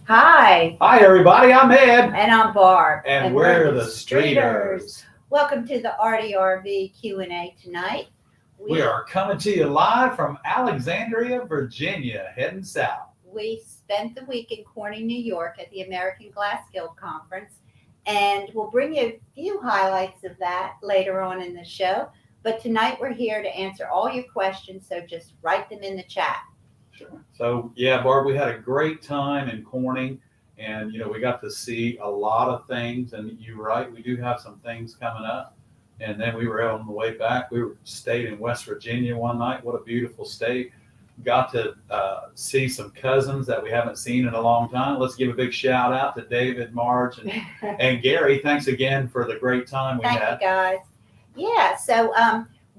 Hi. Hi, everybody. I'm Ed. And I'm Barb. And we're the Streeters. Welcome to the RDRV Q&A tonight. We are coming to you live from Alexandria, Virginia, heading south. We spent the week in Corning, New York at the American Glass Guild Conference, and we'll bring you a few highlights of that later on in the show. But tonight we're here to answer all your questions, so just write them in the chat. Sure. So, yeah, Barb, we had a great time in Corning, and, we got to see a lot of things. And you're right, we do have some things coming up. And then we were on the way back. We stayed in West Virginia one night. What a beautiful state. Got to see some cousins that we haven't seen in a long time. Let's give a big shout out to David, Marge, and Gary. Thanks again for the great time we had. Thank you, guys. Yeah, so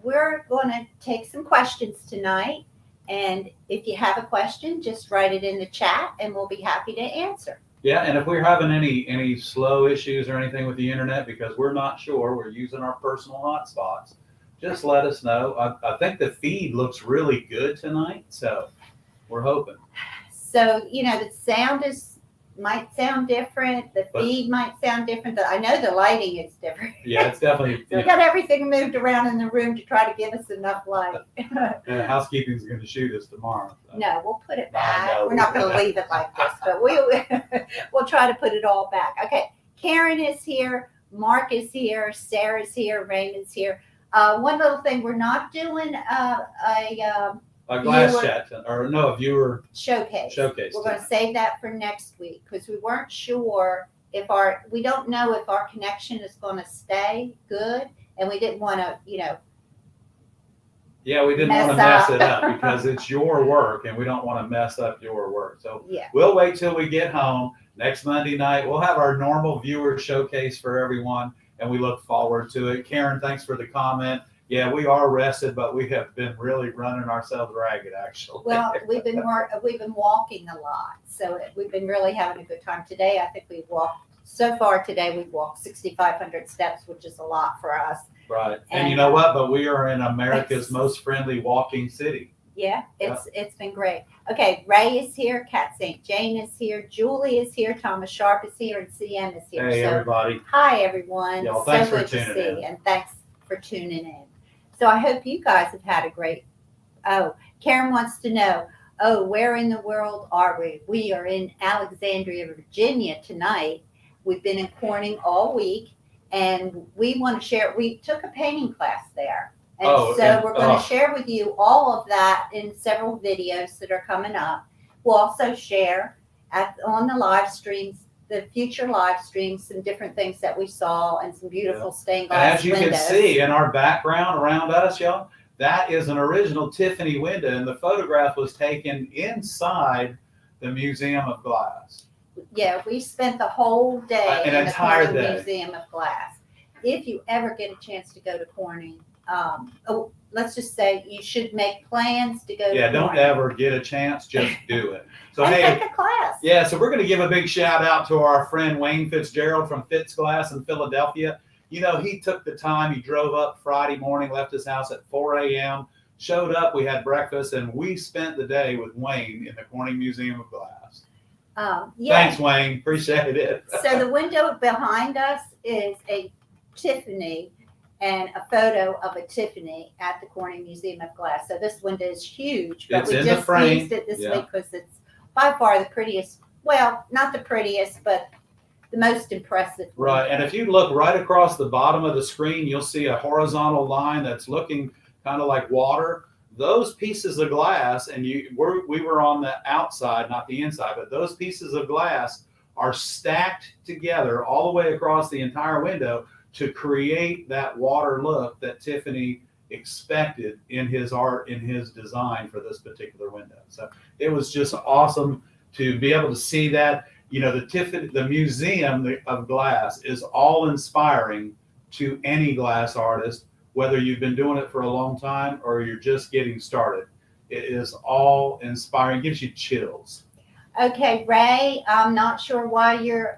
we're going to take some questions tonight. And if you have a question, just write it in the chat and we'll be happy to answer. Yeah, and if we're having any slow issues or anything with the internet because we're not sure, we're using our personal hotspots, just let us know. I think the feed looks really good tonight, so we're hoping. So, the sound might sound different. The feed might sound different. I know the lighting is different. Yeah, it's definitely. So we got everything moved around in the room to try to give us enough light. And housekeeping is going to shoot us tomorrow. So. No, we'll put it back. We're not going to leave it like this, but we'll try to put it all back. Okay, Karen is here. Mark is here. Sarah's here. Raymond's here. One little thing, we're not doing a glass chat, or no, a viewer showcase. We're going to save that for next week because we weren't sure we don't know if our connection is going to stay good, and we didn't want to, Yeah, we didn't want to mess it up because it's your work, and we don't want to mess up your work. So we'll wait till we get home next Monday night. We'll have our normal viewer showcase for everyone, and we look forward to it. Karen, thanks for the comment. Yeah, we are rested, but we have been really running ourselves ragged, actually. Well, we've been walking a lot, so we've been really having a good time. Today, I think we've walked 6,500 steps, which is a lot for us. Right, and you know what? But we are in America's most friendly walking city. Yeah, it's been great. Okay, Ray is here, Kat St. Jane is here, Julie is here, Thomas Sharp is here, and CM is here. Hey, everybody. Hi, everyone. Y'all, thanks so for good to tuning see, in. and thanks for tuning in. So I hope you guys have had a great. Oh, Karen wants to know. Oh, where in the world are we? We are in Alexandria, Virginia tonight. We've been in Corning all week, and we want to share. We took a painting class there, and we're going to share with you all of that in several videos that are coming up. We'll also share on the live streams. The future live streams, some different things that we saw, and some beautiful stained glass windows. And as you can see in our background around us, y'all, that is an original Tiffany window, and the photograph was taken inside the Museum of Glass. Yeah, we spent the whole day in the entire Corning day. Museum of Glass. If you ever get a chance to go to Corning, let's just say you should make plans to go to Corning. Don't ever get a chance, just do it. So take a class. Yeah, so we're going to give a big shout out to our friend Wayne Fitzgerald from Fitz Glass in Philadelphia. He took the time. He drove up Friday morning, left his house at 4 a.m., showed up, we had breakfast, and we spent the day with Wayne in the Corning Museum of Glass. Thanks, Wayne. Appreciate it. So the window behind us is a Tiffany and a photo of a Tiffany at the Corning Museum of Glass. So this window is huge, but we just used it this week because it's by far the prettiest. Well, not the prettiest, but the most impressive. Right, and if you look right across the bottom of the screen, you'll see a horizontal line that's looking kind of like water. Those pieces of glass, and we were on the outside, not the inside, but those pieces of glass are stacked together all the way across the entire window to create that water look that Tiffany expected in his art, in his design for this particular window. So it was just awesome to be able to see that. The Museum of Glass is all inspiring to any glass artist, whether you've been doing it for a long time or you're just getting started. It is all inspiring, gives you chills. Okay, Ray, I'm not sure why your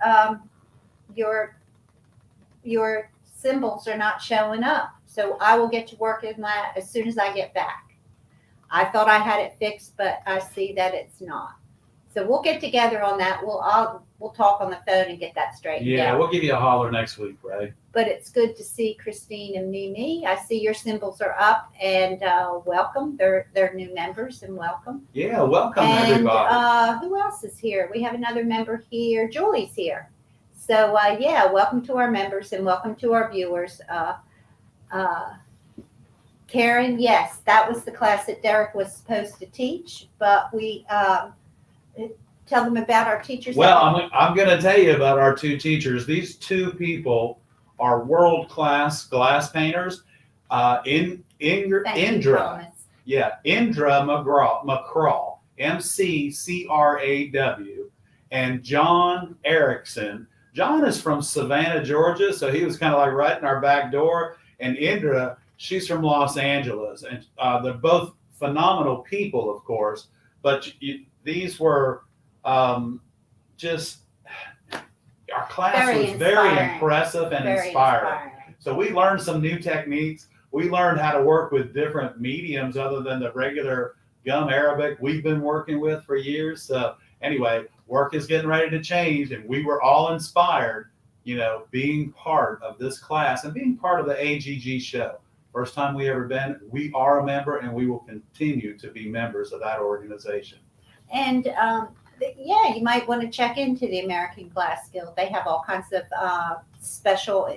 symbols are not showing up. So I will get to work on that as soon as I get back. I thought I had it fixed, but I see that it's not. So we'll get together on that. We'll talk on the phone and get that straightened Yeah, out. we'll give you a holler next week, Ray. But it's good to see Christine and Mimi. I see your symbols are up, and welcome. They're new members, and welcome. Yeah, welcome And everybody. who else is here? We have another member here. Julie's here. So yeah, welcome to our members and welcome to our viewers. Karen, yes, that was the class that Derek was supposed to teach, but we tell them about our teachers. Well, I'm going to tell you about our two teachers. These two people are world-class glass painters. Indra McCraw, McCraw, and John Erickson. John is from Savannah, Georgia, so he was kind of like right in our back door. And Indra, she's from Los Angeles, and they're both phenomenal people, of course. But these were just, our class was very impressive and inspiring. So we learned some new techniques. We learned how to work with different mediums other than the regular gum Arabic we've been working with for years. So anyway, work is getting ready to change, and we were all inspired, being part of this class and being part of the AGG show. First time we ever been. We are a member, and we will continue to be members of that organization. And yeah, you might want to check into the American Glass Guild. They have all kinds of special,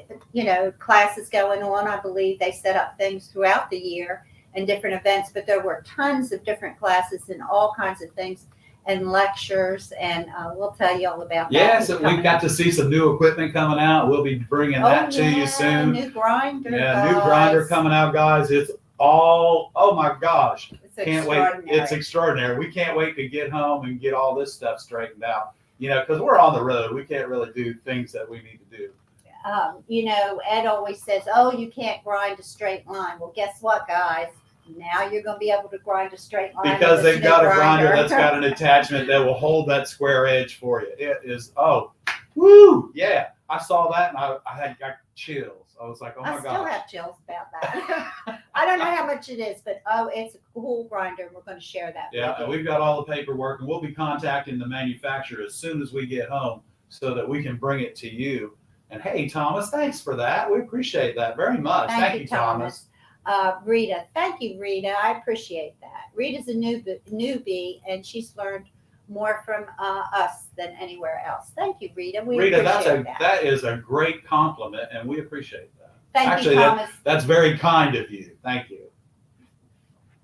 classes going on. I believe they set up things throughout the year and different events, but there were tons of different classes and all kinds of things and lectures, and we'll tell you all about that. Yes, we've got to see some new equipment coming out. We'll be bringing that to you soon. New grinder. Yeah, guys. New grinder coming out, guys. It's all, oh my gosh. Can't wait. It's extraordinary. We can't wait to get home and get all this stuff straightened out, because we're on the road. We can't really do things that we need to do. Ed always says, oh, you can't grind a straight line. Well, guess what, guys? Now you're going to be able to grind a straight line. Because they've got a grinder that's got an attachment that will hold that square edge for you. It is, woo, yeah. I saw that and I got chills. I was like, oh my gosh. I still have chills about that. I don't know how much it is, but it's a cool grinder, and we're going to share that. Yeah, and we've got all the paperwork, and we'll be contacting the manufacturer as soon as we get home so that we can bring it to you. And hey, Thomas, thanks for that. We appreciate that very much. Thank you, Thomas. Rita, thank you, Rita. I appreciate that. Rita's a newbie, and she's learned more from us than anywhere else. Thank you, Rita. Rita, that is a great compliment, and we appreciate that. Thank you, Thomas. That's very kind of you. Thank you.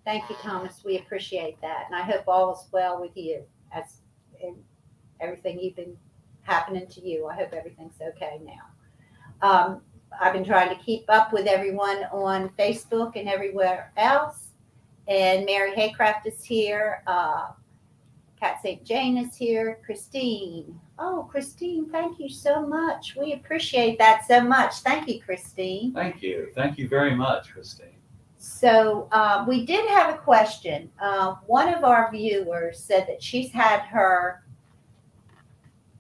Thank you, Thomas. We appreciate that, and I hope all is well with you as in everything you've been happening to you. I hope everything's okay now. I've been trying to keep up with everyone on Facebook and everywhere else. And Mary Haycraft is here. Kat St. Jane is here. Christine. Oh, Christine, thank you so much. We appreciate that so much. Thank you, Christine. Thank you. Thank you very much, Christine. So we did have a question. One of our viewers said that she's had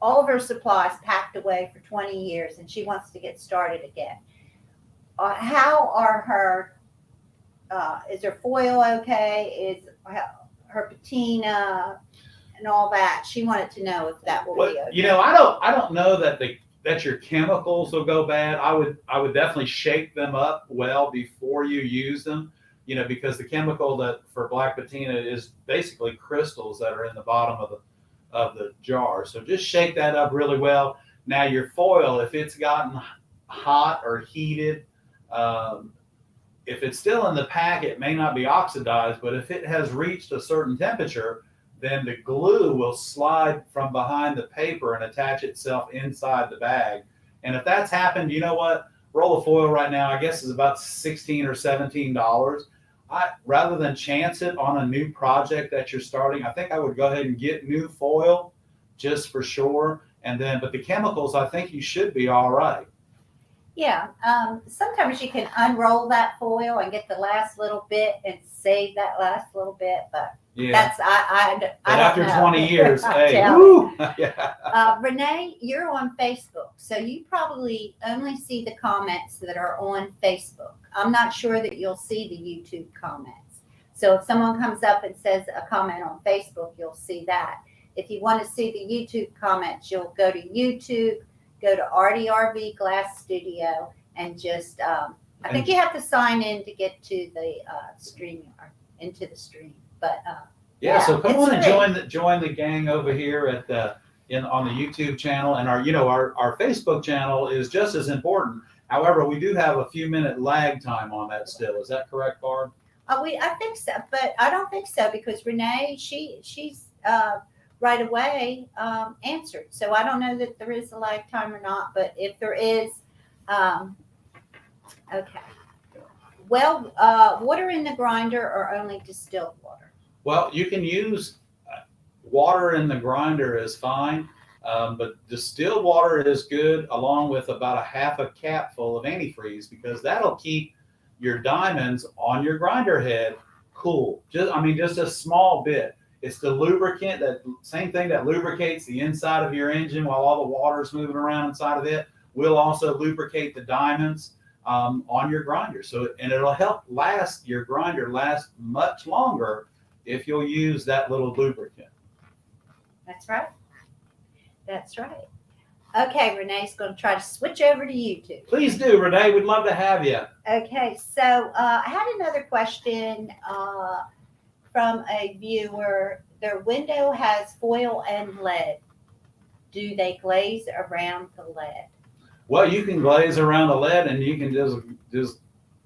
all of her supplies packed away for 20 years, and she wants to get started again. How are is her foil okay? Is her patina and all that? She wanted to know if that will be okay. I don't know that your chemicals will go bad. I would definitely shake them up well before you use them, because the chemical that for black patina is basically crystals that are in the bottom of the jar. So just shake that up really well. Now your foil, if it's gotten hot or heated, if it's still in the pack, it may not be oxidized, but if it has reached a certain temperature, then the glue will slide from behind the paper and attach itself inside the bag. And if that's happened, you know what? Roll of foil right now, I guess, is about $16 or $17. Rather than chance it on a new project that you're starting, I think I would go ahead and get new foil just for sure. But the chemicals, I think you should be all right. Yeah. Sometimes you can unroll that foil and get the last little bit and save that last little bit, but yeah, I after don't know. 20 years, hey, woo! Yeah. Renee, you're on Facebook, so you probably only see the comments that are on Facebook. I'm not sure that you'll see the YouTube comments. So if someone comes up and says a comment on Facebook, you'll see that. if you want to see the YouTube comments, you'll go to YouTube, go to RDRV Glass Studio, and just, I think you have to sign in to get to the stream, or into the stream. But yeah, so come it's on and free. join the gang over here at the on the YouTube channel, and our Facebook channel is just as important. However, we do have a few minute lag time on that still. Is that correct, Barb? I think so, but I don't think so because Renee, she's right away answered. So I don't know that there is a lag time or not, but if there is, okay. Well, water in the grinder or only distilled water? Well, you can use water in the grinder is fine, but distilled water is good, along with about a half a cap full of antifreeze, because that'll keep your diamonds on your grinder head cool. Just a small bit. It's the lubricant, that same thing that lubricates the inside of your engine while all the water is moving around inside of it, will also lubricate the diamonds on your grinder. And it'll help your grinder last much longer if you'll use that little lubricant. That's right. That's right. Okay, Renee's going to try to switch over to YouTube. Please do, Renee. We'd love to have you. Okay, so I had another question from a viewer. Their window has foil and lead. Do they glaze around the lead? Well, you can glaze around the lead, and you can just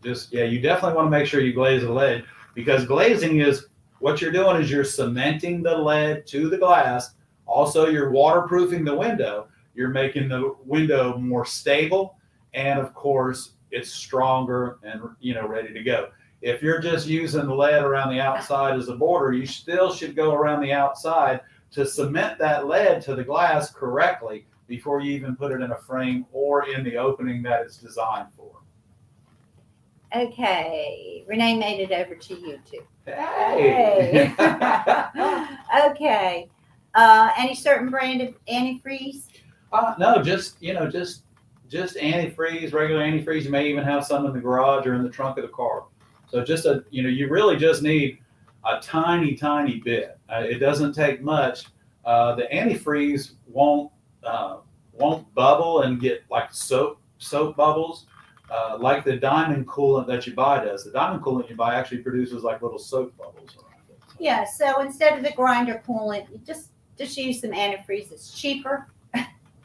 you definitely want to make sure you glaze the lead, because glazing is what you're doing is you're cementing the lead to the glass. Also, you're waterproofing the window. You're making the window more stable, and of course, it's stronger and ready to go. If you're just using the lead around the outside as a border, you still should go around the outside to cement that lead to the glass correctly before you even put it in a frame or in the opening that it's designed for. Okay, Renee made it over to YouTube. Hey! Okay. Any certain brand of antifreeze? No, just antifreeze, regular antifreeze. You may even have some in the garage or in the trunk of the car. So just you really just need a tiny, tiny bit. It doesn't take much. The antifreeze won't bubble and get like soap bubbles like the diamond coolant that you buy does. The diamond coolant you buy actually produces like little soap bubbles around it. So. Yeah. So instead of the grinder coolant, you just use some antifreeze. It's cheaper.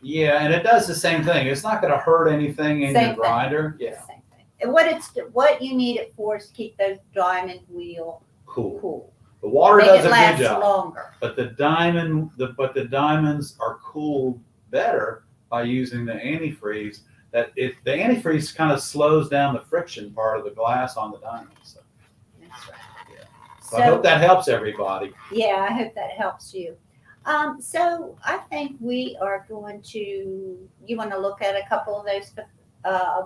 Yeah, and it does the same thing. It's not going to hurt anything in your grinder. Yeah. Same thing. And what you need it for is to keep those diamond wheel cool. The water does a good job. Longer. But the diamonds are cooled better by using the antifreeze. The antifreeze kind of slows down the friction part of the glass on the diamonds. So. That's right. Yeah. So I hope that helps everybody. Yeah, I hope that helps you. So I think we are going to. You want to look at a couple of those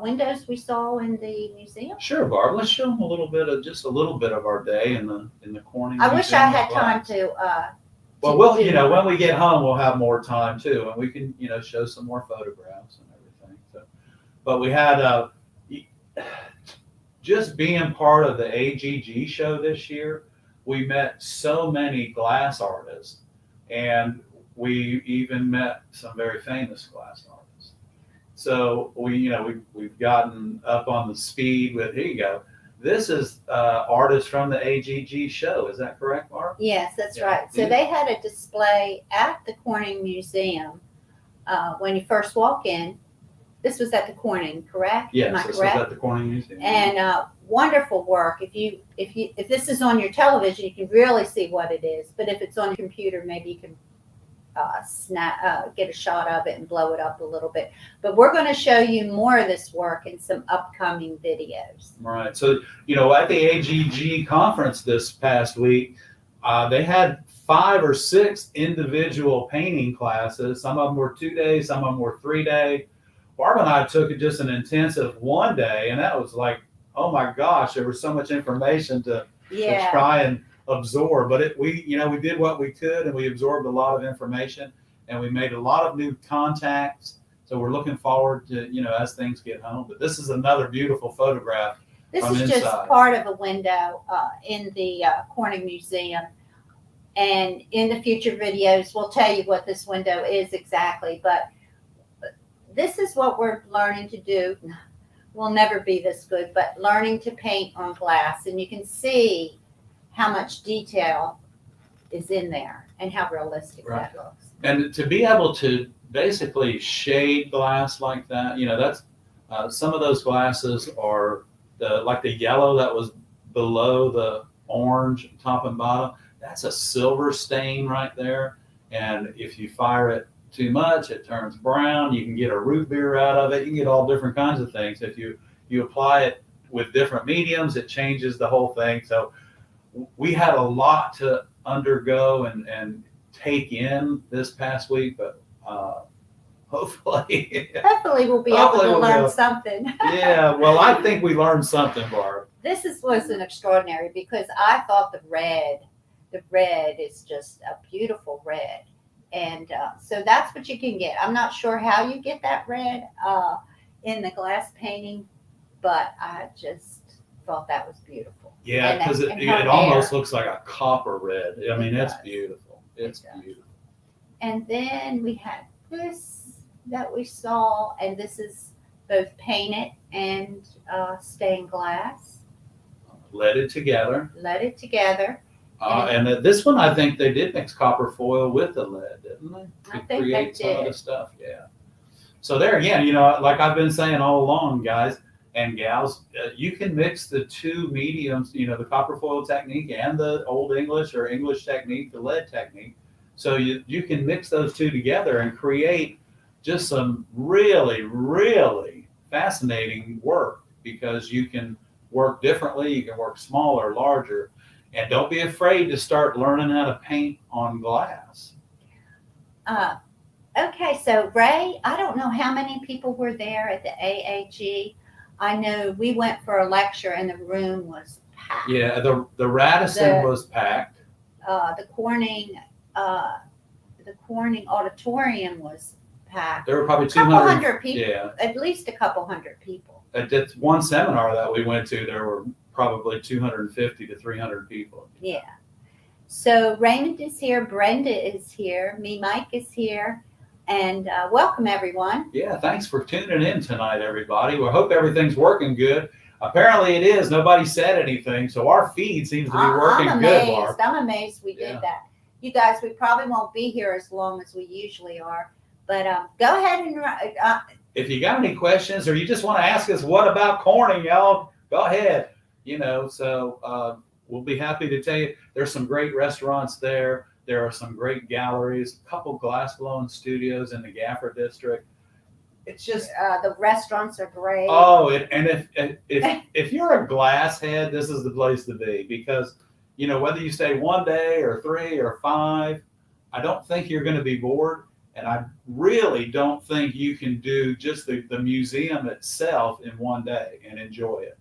windows we saw in the museum? Sure, Barb. Let's show them a little bit of our day in the Corning. I wish I had time to. Well, when we get home, we'll have more time too, and we can show some more photographs and everything. So, but we had just being part of the AGG show this year, we met so many glass artists. And we even met some very famous glass artists. So we've gotten up on the speed with, here you go. This is artists from the AGG show. Is that correct, Barb? Yes, that's right. So they had a display at the Corning Museum when you first walk in. This was at the Corning, correct? Yes, this was at the Corning Museum. And wonderful work. If this is on your television, you can really see what it is. But if it's on your computer, maybe you can get a shot of it and blow it up a little bit. But we're going to show you more of this work in some upcoming videos. Right. So at the AGG conference this past week, they had 5 or 6 individual painting classes. Some of them were 2 days, some of them were 3 day. Barb and I took just an intensive 1 day, and that was like, oh my gosh, there was so much information to try and absorb. But we did what we could, and we absorbed a lot of information, and we made a lot of new contacts. So we're looking forward to as things get home. But this is another beautiful photograph. This is just part of a window in the Corning Museum. And in the future videos, we'll tell you what this window is exactly. But this is what we're learning to do. We'll never be this good, but learning to paint on glass. And you can see how much detail is in there and how realistic that looks. And to be able to basically shade glass like that, that's some of those glasses are like the yellow that was below the orange top and bottom. That's a silver stain right there. And if you fire it too much, it turns brown. You can get a root beer out of it. You can get all different kinds of things. If you apply it with different mediums, it changes the whole thing. So we had a lot to undergo and take in this past week, but hopefully we'll be able to learn something. Yeah, well, I think we learned something, Barb. This was an extraordinary, because I thought the red is just a beautiful red. And so that's what you can get. I'm not sure how you get that red in the glass painting, but I just thought that was beautiful. Yeah, because it almost looks like a copper red. I mean, it's beautiful. It's beautiful. And then we had this that we saw, and this is both painted and stained glass. Leaded together. And this one, I think they did mix copper foil with the lead, didn't they? I think they did. Some of the stuff, yeah. So there again, like I've been saying all along, guys and gals, you can mix the two mediums, the copper foil technique and the Old English or English technique, the lead technique. So you can mix those two together and create just some really, really fascinating work, because you can work differently. You can work smaller, larger, and don't be afraid to start learning how to paint on glass. Okay, so Ray, I don't know how many people were there at the AAG. I know we went for a lecture and the room was packed. Yeah, the Radisson was packed. The Corning auditorium was packed. There were probably 200 people. Yeah, at least a couple hundred people. At that one seminar that we went to, there were probably 250 to 300 people. Yeah. So Raymond is here, Brenda is here, Mike is here, and welcome everyone. Yeah, thanks for tuning in tonight, everybody. We hope everything's working good. Apparently it is. Nobody said anything, so our feed seems to be working good, Mark. I'm amazed we did that. You guys, we probably won't be here as long as we usually are, but go ahead and if you got any questions or you just want to ask us what about Corning, y'all, go ahead. So we'll be happy to tell you. There's some great restaurants there. There are some great galleries, a couple glass blowing studios in the Gaffer district. It's just the restaurants are great. Oh, and if you're a glass head, this is the place to be, because whether you stay 1 day or 3 or 5, I don't think you're going to be bored. And I really don't think you can do just the museum itself in 1 day and enjoy it.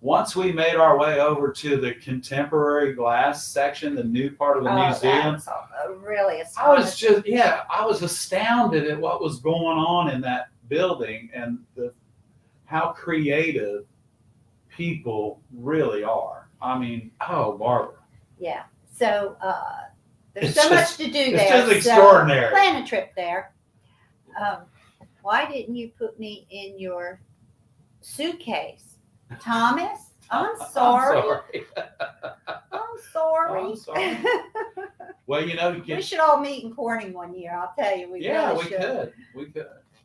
Once we made our way over to the contemporary glass section, the new part of the museum, really astonishing. I was astounded at what was going on in that building and how creative people really are. I mean, Barbara. Yeah. So there's so much to do there. It's just extraordinary. So plan a trip there. Why didn't you put me in your suitcase? Thomas, I'm sorry. I'm sorry. Well, we should all meet in Corning one year. I'll tell you, we could.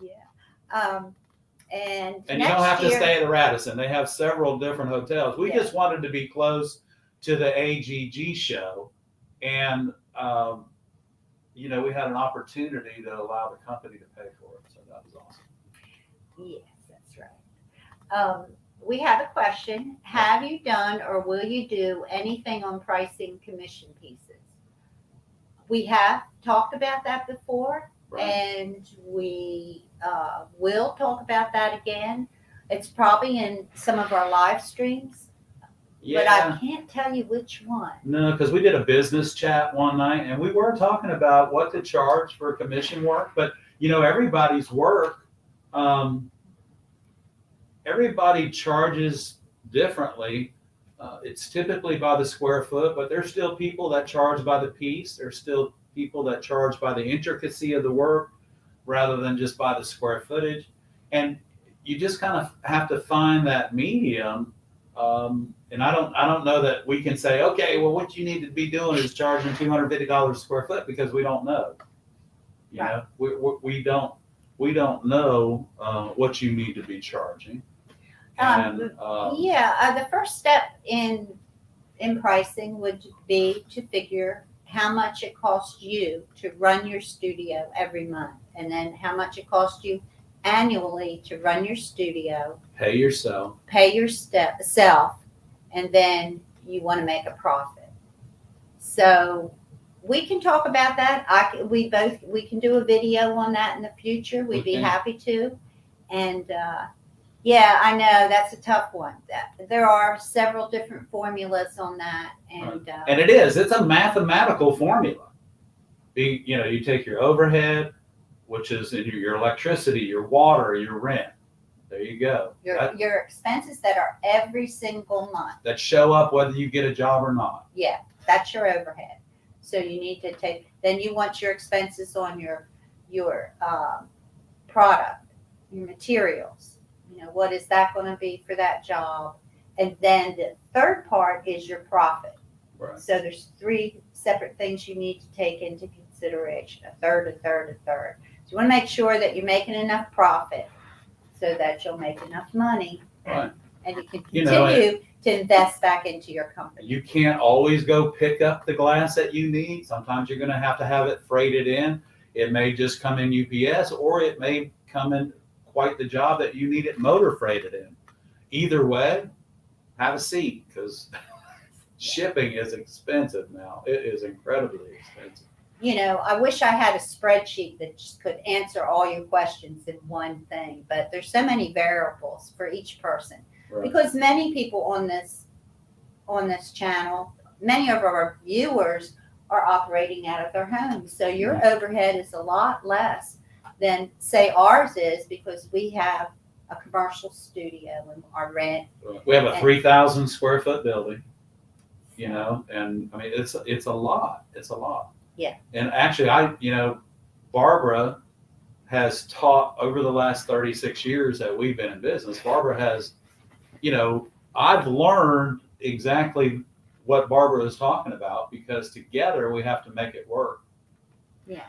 Yeah. And you don't have to stay at the Radisson. They have several different hotels. We just wanted to be close to the AGG show, and we had an opportunity to allow the company to pay for it, so that was awesome. Yes, that's right. We have a question. Have you done or will you do anything on pricing commission pieces? We have talked about that before, and we will talk about that again. It's probably in some of our live streams, but I can't tell you which one. No, because we did a business chat one night, and we were talking about what to charge for commission work, but everybody's work, everybody charges differently It's typically by the square foot, but there's still people that charge by the piece. There's still people that charge by the intricacy of the work rather than just by the square footage. And you just kind of have to find that medium. And I don't know that we can say, okay, well, what you need to be doing is charging $250 a square foot, because we don't know. You know, we don't know what you need to be charging. And, the first step in pricing would be to figure how much it costs you to run your studio every month, and then how much it costs you annually to run your studio. Pay yourself, and then you want to make a profit. So we can talk about that. We can do a video on that in the future. We'd be happy to. And I know that's a tough one. There are several different formulas on that, and it's a mathematical formula. You take your overhead, which is in your electricity, your water, your rent. There you go. Your expenses that are every single month, that show up whether you get a job or not. Yeah, that's your overhead. So you need to take. Then you want your expenses on your product, your materials. What is that going to be for that job? And then the third part is your profit. Right. So there's 3 separate things you need to take into consideration: a third. So you want to make sure that you're making enough profit so that you'll make enough money, right, and you can continue to invest back into your company. You can't always go pick up the glass that you need. Sometimes you're going to have it freighted in. It may just come in UPS, or it may come in quite the job that you need it motor freighted in. Either way, have a seat, because shipping is expensive now. It is incredibly expensive. I wish I had a spreadsheet that just could answer all your questions in one thing, but there's so many variables for each person. Right. Because many people on this channel, many of our viewers are operating out of their homes. So your overhead is a lot less than, say, ours is, because we have a commercial studio and our rent. We have a 3,000 square foot building, and I mean, it's a lot. It's a lot. Yeah. And actually, Barbara has taught over the last 36 years that we've been in business. Barbara has, I've learned exactly what Barbara is talking about, because together we have to make it work. Yeah.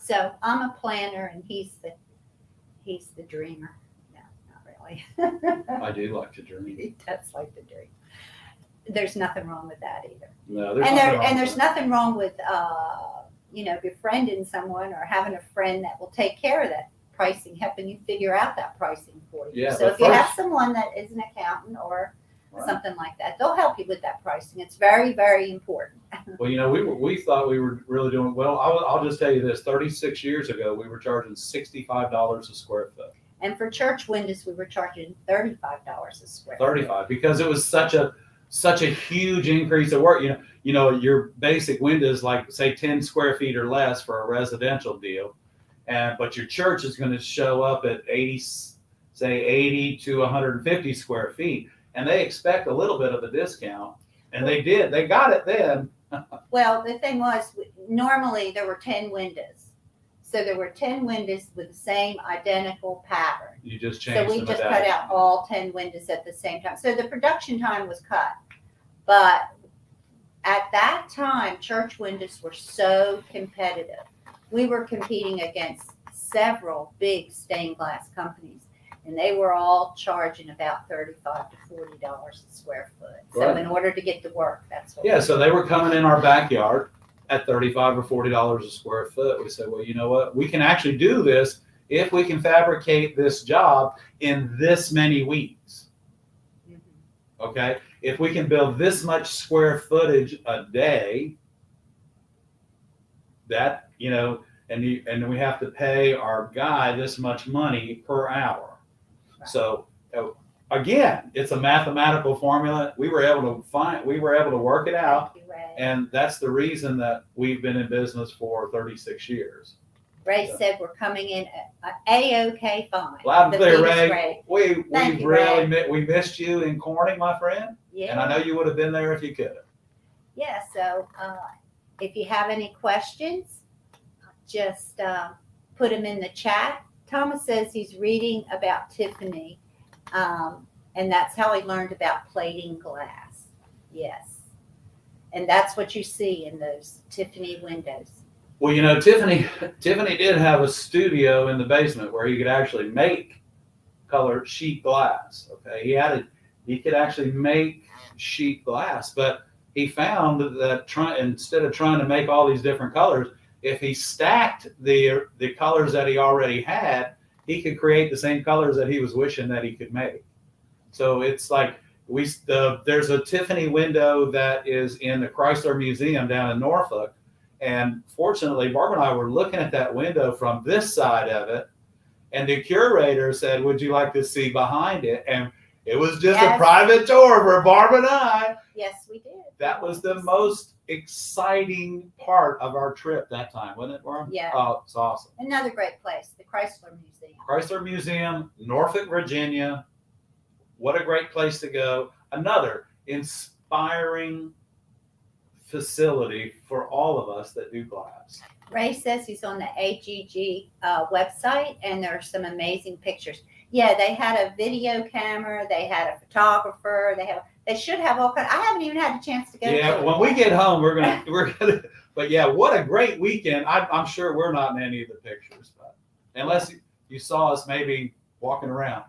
So I'm a planner, and he's the dreamer. No, not really. I do like to dream. He does like to dream. There's nothing wrong with that either. No, there's nothing wrong with befriending someone or having a friend that will take care of that pricing, helping you figure out that pricing for you. Yeah, so if you have someone that is an accountant or something like that, they'll help you with that pricing. It's very, very important. Well, we thought we were really doing well. I'll just tell you this: 36 years ago, we were charging $65 a square foot. And for church windows, we were charging $35 a square foot. 35, because it was such a huge increase of work. Your basic windows, like say 10 square feet or less for a residential deal, but your church is going to show up at 80 to 150 square feet, and they expect a little bit of a discount, and they did. They got it then. Well, the thing was, normally there were 10 windows. So there were 10 windows with the same identical pattern. You just changed. So we just cut out all 10 windows at the same time. So the production time was cut. But at that time, church windows were so competitive. We were competing against several big stained glass companies, and they were all charging about $35 to $40 a square foot. So right. In order to get the work, that's what. Yeah, so they were coming in our backyard at $35 or $40 a square foot. We said, well, you know what? We can actually do this if we can fabricate this job in this many weeks. Mm-hmm. Okay? If we can build this much square footage a day, that, and we have to pay our guy this much money per hour. Right. So again, it's a mathematical formula. We were able to work it out. Thank you, Ray. And that's the reason that we've been in business for 36 years. Ray said we're coming in A-OK fine. Loud and clear, Ray. Ray. We missed you in Corning, my friend. Yeah. And I know you would have been there if you could have. Yeah. So if you have any questions, just put them in the chat. Thomas says he's reading about Tiffany, and that's how he learned about plating glass. Yes. And that's what you see in those Tiffany windows. Well, you know, Tiffany did have a studio in the basement where he could actually make colored sheet glass. Okay, he could actually make sheet glass, but he found that instead of trying to make all these different colors, if he stacked the colors that he already had, he could create the same colors that he was wishing that he could make. So it's like there's a Tiffany window that is in the Chrysler Museum down in Norfolk. And fortunately, Barb and I were looking at that window from this side of it. And the curator said, would you like to see behind it? And it was just a private tour for Barb and I. Yes, we did. That was the most exciting part of our trip that time, wasn't it, Barb? Yeah. Oh, it's awesome. Another great place, the Chrysler Museum. Chrysler Museum, Norfolk, Virginia. What a great place to go. Another inspiring facility for all of us that do glass. Ray says he's on the AGG website, and there are some amazing pictures. Yeah, they had a video camera, they had a photographer, they should have all kinds. I haven't even had a chance to go. Yeah, when we get home, we're gonna. But yeah, what a great weekend! I'm sure we're not in any of the pictures, but unless you saw us maybe walking around.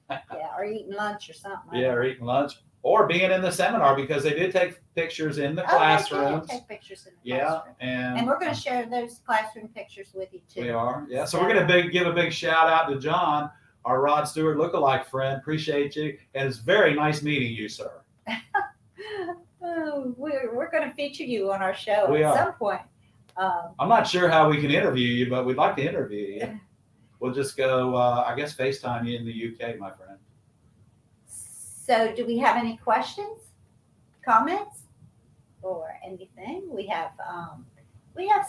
Yeah, or eating lunch or something. Yeah, or eating lunch, or being in the seminar, because they did take pictures in the classrooms. They did take pictures in the Yeah, classroom. and we're going to share those classroom pictures with you too. We are. Yeah, so we're going to give a big shout out to John, our Rod Stewart lookalike friend. Appreciate you, and it's very nice meeting you, sir. Oh, we're going to feature you on our show some point. I'm not sure how we can interview you, but we'd like to interview you. We'll just go, I guess, FaceTime you in the UK, my friend. So do we have any questions, comments, or anything? We have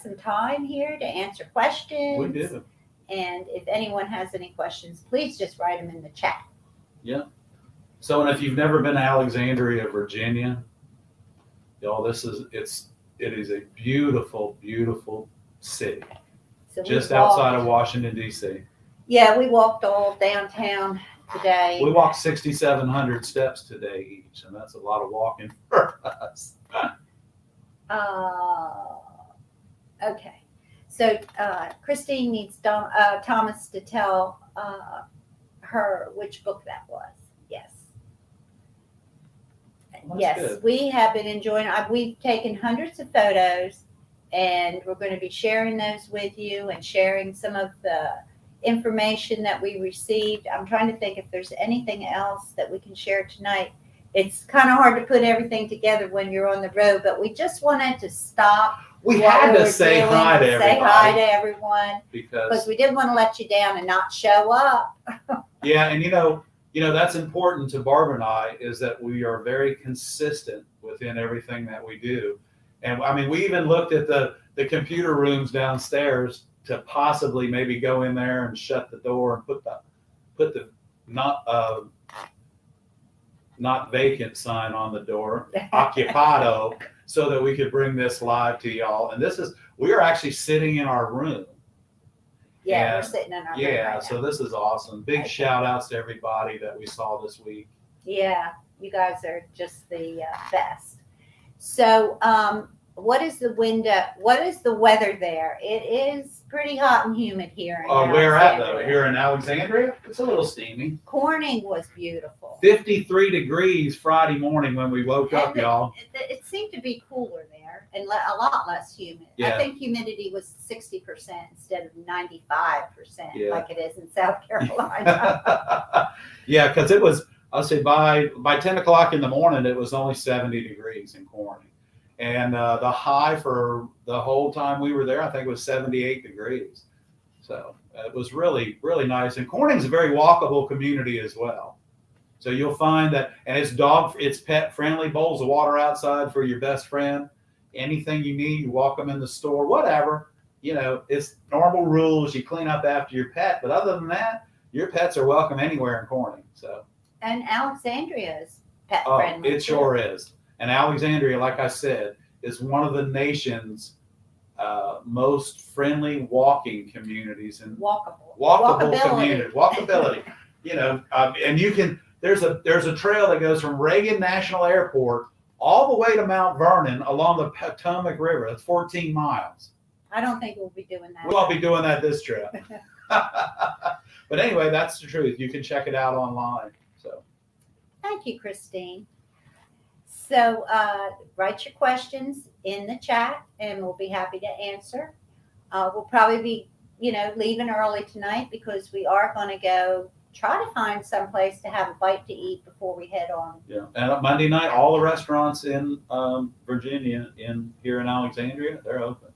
some time here to answer questions. We do. And if anyone has any questions, please just write them in the chat. Yeah. So, and if you've never been to Alexandria, Virginia, y'all, it is a beautiful, beautiful city. So just outside of Washington, D.C. Yeah, we walked all downtown today. We walked 6,700 steps today each, and that's a lot of walking for us. Okay. So Christine needs Thomas to tell her which book that was. Yes. Well, yes, good. We have been enjoying. We've taken hundreds of photos, and we're going to be sharing those with you and sharing some of the information that we received. I'm trying to think if there's anything else that we can share tonight. It's kind of hard to put everything together when you're on the road, but we just wanted to stop. We had to say hi to everybody. Say hi to everyone because we didn't want to let you down and not show up. Yeah, and you know that's important to Barb and I, is that we are very consistent within everything that we do. And I mean, we even looked at the computer rooms downstairs to possibly maybe go in there and shut the door and put the not vacant sign on the door, occupado, so that we could bring this live to y'all. And we are actually sitting in our room. Yeah, we're sitting in our room. Yeah, right so now. This is awesome. Big shout outs to everybody that we saw this week. Yeah, you guys are just the best. So, what is the weather there? It is pretty hot and humid here. Where at though? Here in Alexandria? It's a little steamy. Corning was beautiful. 53 degrees Friday morning when we woke up, y'all. It seemed to be cooler there and a lot less humid. Yeah. I think humidity was 60% instead of 95% like it is in South Carolina. Yeah, because it was, I'll say by 10 o'clock in the morning, it was only 70 degrees in Corning. And the high for the whole time we were there, I think, was 78 degrees. So it was really, really nice. And Corning's a very walkable community as well. So you'll find that, and it's pet friendly, bowls of water outside for your best friend. Anything you need, you walk them in the store, whatever. It's normal rules. You clean up after your pet. But other than that, your pets are welcome anywhere in Corning. So. And Alexandria's pet Oh, friendly. it sure is. And Alexandria, like I said, is one of the nation's most friendly walking communities and walkable communities. Walkability. And you can. There's a trail that goes from Reagan National Airport all the way to Mount Vernon along the Potomac River. That's 14 miles. I don't think we'll be doing that. We won't be doing that this trip. But anyway, that's the truth. You can check it out online. So, thank you, Christine. So write your questions in the chat, and we'll be happy to answer. We'll probably be, leaving early tonight because we are going to go try to find some place to have a bite to eat before we head on. Yeah, and on Monday night, all the restaurants in Virginia, here in Alexandria, they're open.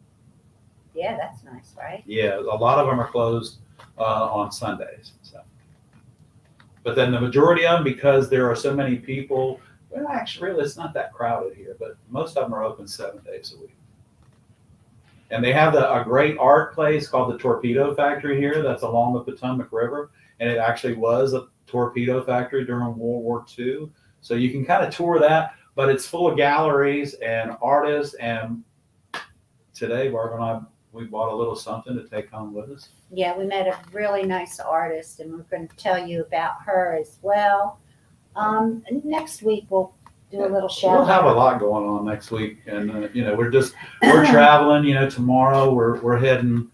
Yeah, that's nice, right? Yeah, a lot of them are closed on Sundays. So, but then the majority of them, because there are so many people. Well, actually, really, it's not that crowded here, but most of them are open 7 days a week. And they have a great art place called the Torpedo Factory here that's along the Potomac River. And it actually was a torpedo factory during World War II. So you can kind of tour that, but it's full of galleries and artists. And today, Barbara and I, we bought a little something to take home with us. Yeah, we met a really nice artist, and we're going to tell you about her as well. Next week we'll do a little shout. We'll have a lot going on next week, and we're traveling. Tomorrow we're heading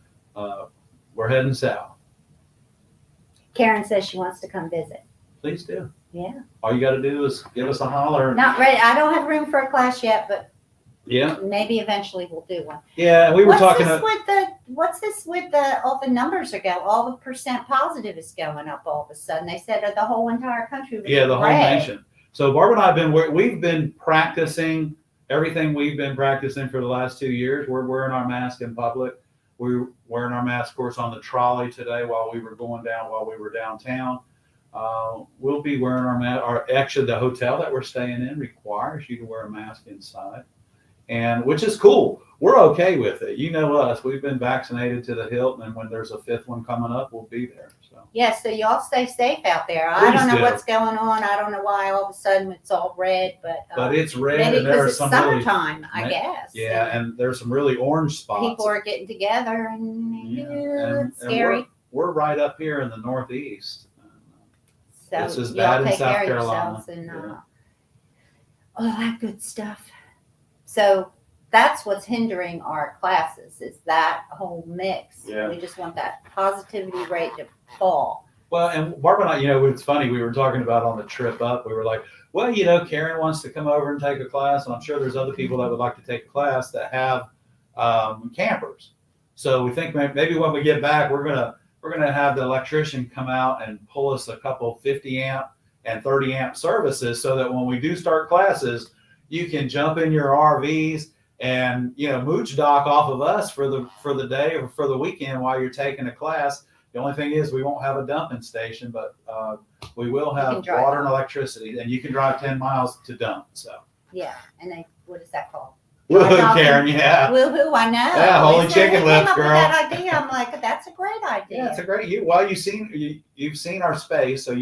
south. Karen says she wants to come visit. Please do. Yeah. All you got to do is give us a holler. Not ready. I don't have room for a class yet, but yeah, maybe eventually we'll do one. Yeah, we were talking. What's this with all the numbers are going? All the percent positive is going up all of a sudden. They said the whole entire country. Yeah, the whole nation. So Barbara and I we've been practicing everything we've been practicing for the last 2 years. We're wearing our mask in public. We're wearing our mask, of course, on the trolley today while we were downtown. We'll be wearing our mask. Actually, the hotel that we're staying in requires you to wear a mask inside, and which is cool. We're okay with it. You know us. We've been vaccinated to the hilt, and when there's a fifth one coming up, we'll be there. So yeah, so y'all stay safe out there. Please I don't know do. what's going on. I don't know why all of a sudden it's all red, but it's red, maybe and there are because some it's summertime, I guess. Yeah, and there's some really orange spots. People are getting together, and it's and scary. we're right up here in the Northeast. So it's as y'all bad in take South care of Carolina. yourselves and all that good stuff. So that's what's hindering our classes is that whole mix. Yeah. We just want that positivity rate to fall. Well, and Barbara and I, it's funny, we were talking about on the trip up, we were like, well, Karen wants to come over and take a class, and I'm sure there's other people that would like to take a class that have campers. So we think maybe when we get back, we're gonna have the electrician come out and pull us a couple 50 amp and 30 amp services so that when we do start classes, you can jump in your RVs and mooch dock off of us for the day or for the weekend while you're taking a class. The only thing is we won't have a dumping station, but we will have water and electricity, and you can drive 10 miles to dump. So yeah, and what is that called? Woohoo, Karen, yeah. Woohoo, I know. Yeah, holy chicken lift, girl. That idea, I'm like, that's a great idea. Yeah, it's a great. You've seen our space, so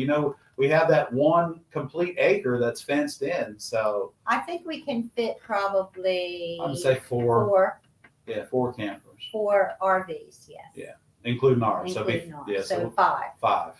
we have that one complete acre that's fenced in. So I think we can fit probably. I would say four. Yeah, 4 campers. 4 RVs, yes. Yeah, including ours. Including ours. Yeah, so 5. 5.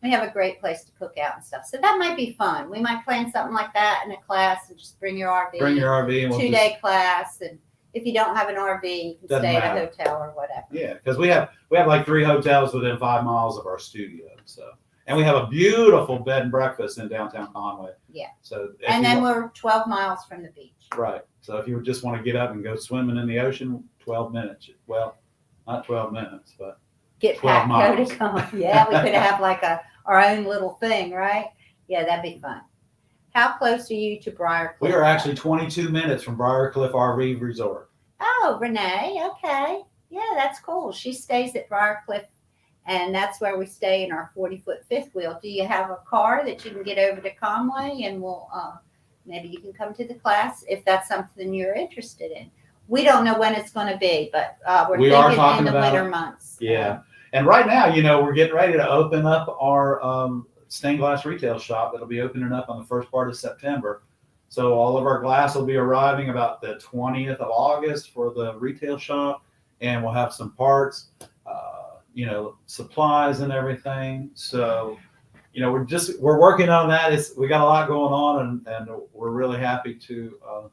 We have a great place to cook out and stuff. So that might be fun. We might plan something like that in a class and just bring your RV. Bring your RV. And 2-day class. And if you don't have an RV, you can stay at a hotel or whatever. Yeah, because we have like 3 hotels within 5 miles of our studio. So, and we have a beautiful bed and breakfast in downtown Conway. Yeah. So and then we're 12 miles from the beach. Right. So if you just want to get up and go swimming in the ocean, 12 minutes. Well, not 12 minutes, but get 12 miles. Yeah, we could have like our own little thing, right? Yeah, that'd be fun. How close are you to Briar Cliff? We are actually 22 minutes from Briar Cliff RV Resort. Oh, Renee. Okay. Yeah, that's cool. She stays at Briar Cliff, and that's where we stay in our 40-foot fifth wheel. Do you have a car that you can get over to Conway, and we'll maybe you can come to the class if that's something you're interested in. We don't know when it's going to be, but we're thinking in the winter months. Yeah. And right now, we're getting ready to open up our stained glass retail shop that'll be opening up on the first part of September. So all of our glass will be arriving about the 20th of August for the retail shop, and we'll have some parts, supplies and everything. So, we're working on that. We got a lot going on, and we're really happy to.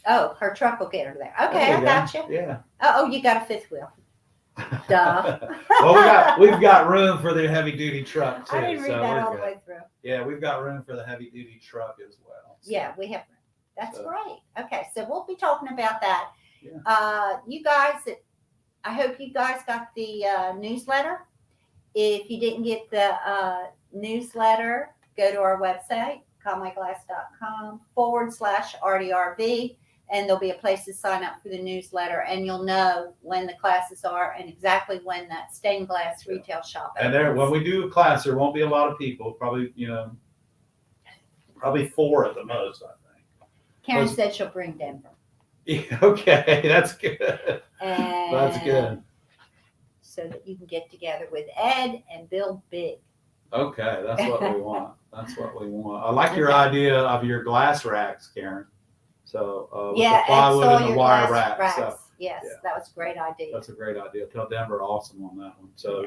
Oh, her truck will get her there. Okay, there I you got go. you. Yeah. Oh, you got a fifth wheel. Duh. Well, we've got room for the heavy duty truck too. I didn't read so that we're all the good. way through. Yeah, we've got room for the heavy duty truck as well. So. Yeah, we have room. That's So. great. Okay, so we'll be talking about that. Yeah. You guys, I hope you guys got the newsletter. If you didn't get the newsletter, go to our website, conwayglass.com/RDRV, and there'll be a place to sign up for the newsletter, and you'll know when the classes are and exactly when that stained glass retail shop opens. And when we do a class, there won't be a lot of people. Probably 4 at the most, I think. Karen said she'll bring Denver. Yeah, okay, that's good. And That's good. so that you can get together with Ed and build big. Okay, that's what we want. That's what we want. I like your idea of your glass racks, Karen. So with the plywood and the wire racks. So, Yes, that was a great idea. that's a great idea. Tell Denver awesome on that one. So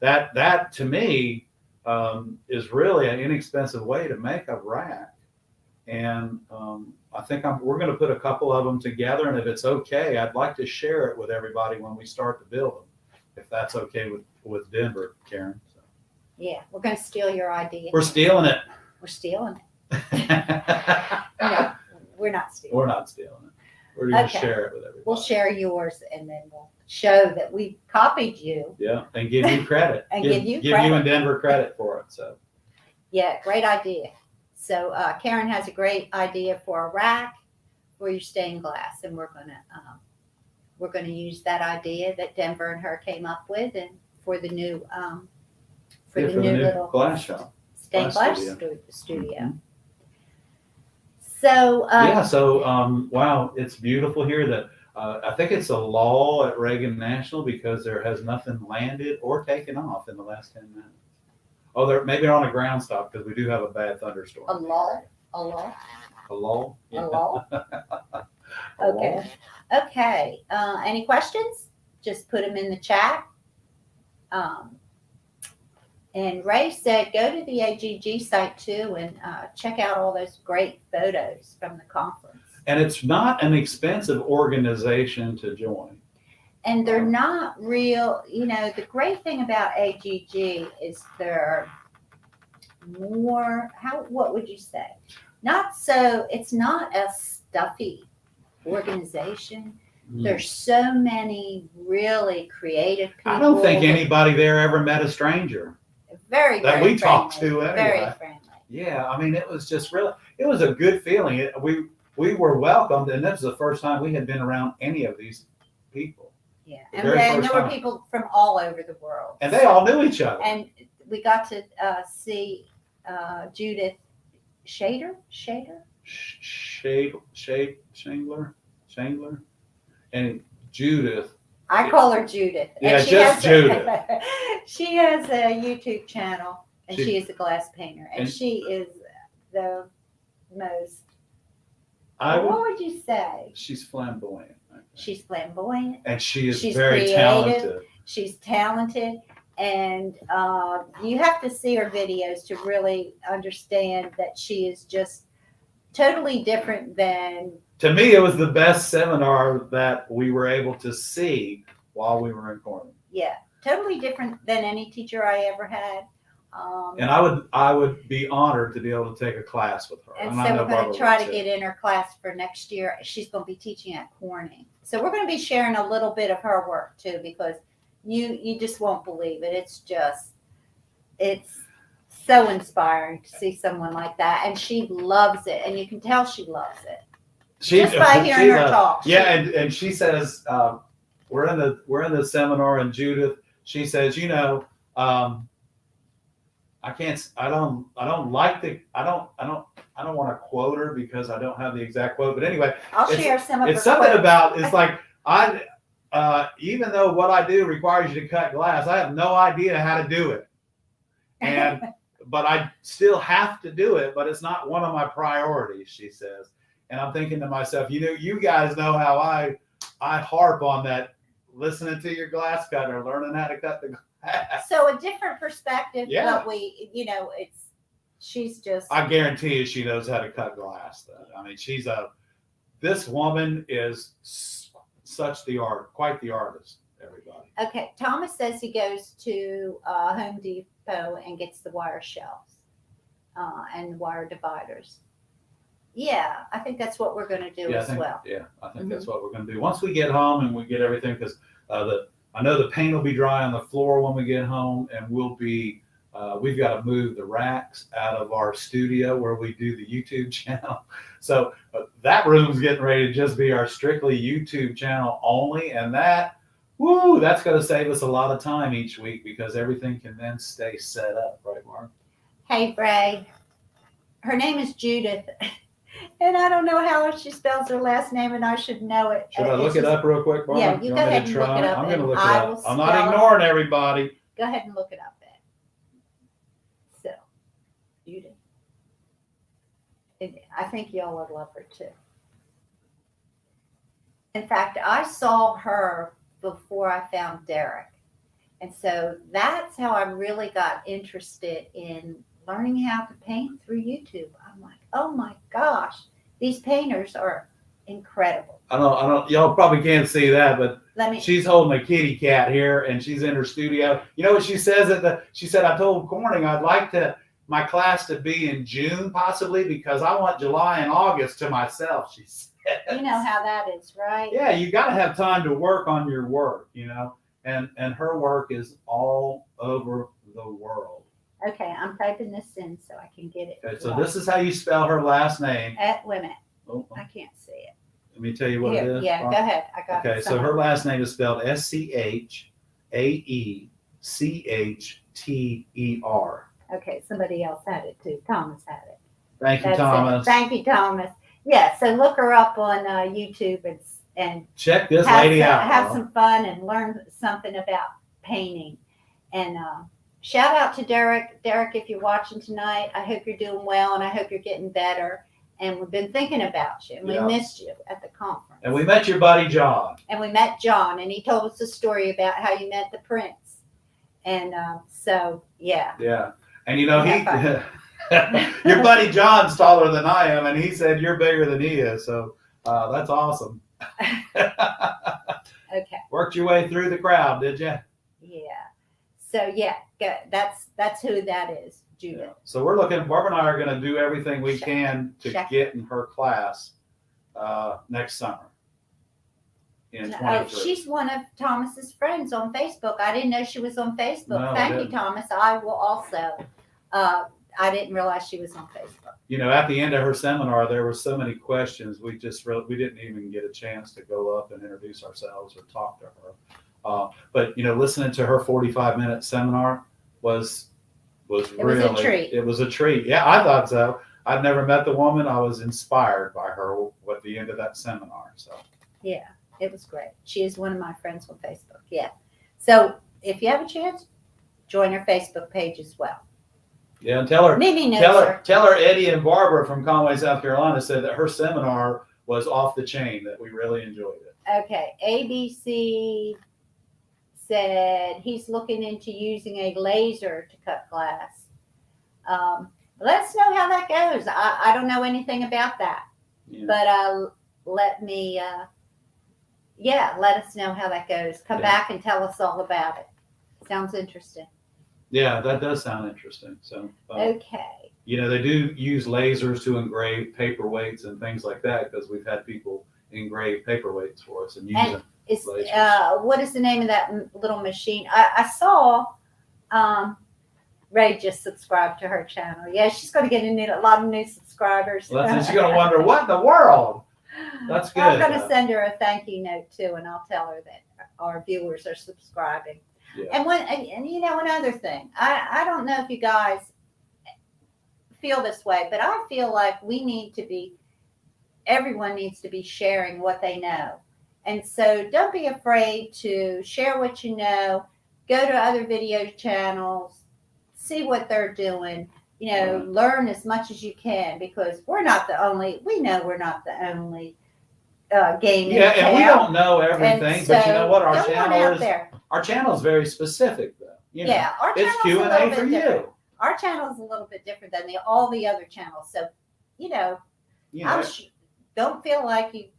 that to me is really an inexpensive way to make a rack, and I think we're going to put a couple of them together, and if it's okay, I'd like to share it with everybody when we start to build them, if that's okay with Denver, Karen. So. Yeah, we're going to steal your idea. We're stealing it. We're stealing it. No, we're not stealing. We're not stealing it. We're going to Okay. share it with everybody. We'll share yours, and then we'll show that we copied you. Yeah, and give you credit. And give you you credit. and Denver credit for it. So. Yeah, great idea. So Karen has a great idea for a rack for your stained glass, and we're gonna use that idea that Denver and her came up with, and for the new little glass shop. stained glass glass studio. Mhm. So So wow, it's beautiful here. That I think it's a law at Reagan National because there has nothing landed or taken off in the last 10 minutes. Oh, they're on a ground stop because we do have a bad thunderstorm. a lull. A lull. A lull. A Okay. lull. Okay. Any questions? Just put them in the chat. And Ray said, go to the AGG site too and check out all those great photos from the conference. And it's not an expensive organization to join. And they're not real, the great thing about AGG is they're more, what would you say? It's not a stuffy organization. There's so many really creative people. I don't think anybody there ever met a stranger. Very, that very we talked friendly, to anyway. Very friendly. Yeah, I mean, it was just really, it was a good feeling. We were welcomed, and this was the first time we had been around any of these people. Yeah, The and very there first were time. people from all over the world. And they all knew each other. And we got to see Judith Shangler, and Judith. I call her Judith. Yeah, and just Judith. She has a YouTube channel, and She- she is a glass painter, and she is the most. What would you say? She's flamboyant. I think. She's flamboyant. And she's She's very creative. talented. She's talented, and you have to see her videos to really understand that she is just totally different than. To me, it was the best seminar that we were able to see while we were in Corning. Yeah, totally different than any teacher I ever had. And I would be honored to be able to take a class with her. And I so know we're going Barbara to try would to too. get in her class for next year. She's going to be teaching at Corning. So we're going to be sharing a little bit of her work too, because you just won't believe it. It's so inspiring to see someone like that. And she loves it. And you can tell she loves it. Just by hearing her talk. Yeah, and she says, we're in the seminar, and Judith, she says, I don't want to quote her because I don't have the exact quote, but anyway, I'll share some of her it's something quotes. about, it's like, even though what I do requires you to cut glass, I have no idea how to do it. But I still have to do it, but it's not one of my priorities, she says. And I'm thinking to myself, you guys know how I harp on that, listening to your glass cutter, learning how to cut the glass. So a different perspective, Yeah. but she's just. I guarantee you she knows how to cut glass, though. I mean, this woman is quite the artist, everybody. Okay, Thomas says he goes to Home Depot and gets the wire shelves and wire dividers. Yeah, I think that's what we're going to do as well. Yeah, I think that's what we're going to do. Once we get home and we get everything, because I know the paint will be dry on the floor when we get home, and we've got to move the racks out of our studio where we do the YouTube channel. So that room's getting ready to just be our strictly YouTube channel only, and that's going to save us a lot of time each week because everything can then stay set up, right, Mark? Hey, Bray. Her name is Judith. And I don't know how she spells her last name, and I should know it. Should I look it up real quick, Barbara? Yeah, you go ahead and look it up. I'm going to look it up. I'm not ignoring everybody. Go ahead and look it up, Ben. So, Judith. I think y'all would love her too. In fact, I saw her before I found Derek. And so that's how I really got interested in learning how to paint through YouTube. I'm like, oh my gosh, these painters are incredible. I don't, y'all probably can't see that, but she's holding a kitty cat here and she's in her studio. You know what she says she said, I told Corning I'd like my class to be in June possibly because I want July and August to myself, she said. You know how that is, right? Yeah, you got to have time to work on your work, and her work is all over the world. Okay, I'm typing this in so I can get it. Okay, so this is how you spell her last name. Wait a minute. Oh. I can't see it. Let me tell you what it is. Yeah, go ahead. I got it. Okay, so her last name is spelled Scheaechter. Okay, somebody else had it too. Thomas had it. Thank you, Thomas. Thank you, Thomas. Yeah, so look her up on YouTube and check this lady out. Have some fun and learn something about painting. And shout out to Derek. Derek, if you're watching tonight, I hope you're doing well and I hope you're getting better. And we've been thinking about you and we missed you at the conference. And we met your buddy, John. And we met John and he told us a story about how you met the prince. And so, yeah. Yeah. And your buddy John's taller than I am, and he said you're bigger than he is. So that's awesome. Okay. Worked your way through the crowd, did you? Yeah. So yeah, that's who that is, Judith. Yeah. So Barbara and I are going to do everything we can to get in her class next summer. She's one of Thomas's friends on Facebook. I didn't know she was on Facebook. No, Thank you, Thomas. I will also. I didn't realize she was on Facebook. At the end of her seminar, there were so many questions. We didn't even get a chance to go up and introduce ourselves or talk to her. But listening to her 45-minute seminar was really a treat. It was a treat. Yeah, I thought so. I'd never met the woman. I was inspired by her at the end of that seminar. So yeah, it was great. She is one of my friends on Facebook. Yeah. So if you have a chance, join her Facebook page as well. Yeah, and tell her Eddie and Barbara from Conway, South Carolina said that her seminar was off the chain, that we really enjoyed it. Okay. ABC said he's looking into using a laser to cut glass. Let us know how that goes. I don't know anything about that. Yeah. But let us know how that goes. Come back and tell us all about it. Sounds interesting. Yeah, that does sound interesting. So okay. They do use lasers to engrave paperweights and things like that because we've had people engrave paperweights for us and use lasers. What is the name of that little machine? I saw Ray just subscribed to her channel. Yeah, she's going to get a lot of new subscribers. Well, she's going to wonder what in the world. That's good. I'm going to send her a thank you note too, and I'll tell her that our viewers are subscribing. Yeah. And another thing, I don't know if you guys feel this way, but I feel like everyone needs to be sharing what they know. And so don't be afraid to share what you know, go to other video channels, see what they're doing. You know, learn as much as you can, because we're not the only. We know we're not the only game. Yeah, in and we town. don't know everything, And but you know what? so go on out there. Our channel is very specific, though. You know, Yeah, our it's channel's a little Q&A for bit different. you. Our channel is a little bit different than all the other channels. So, you know, don't feel like you.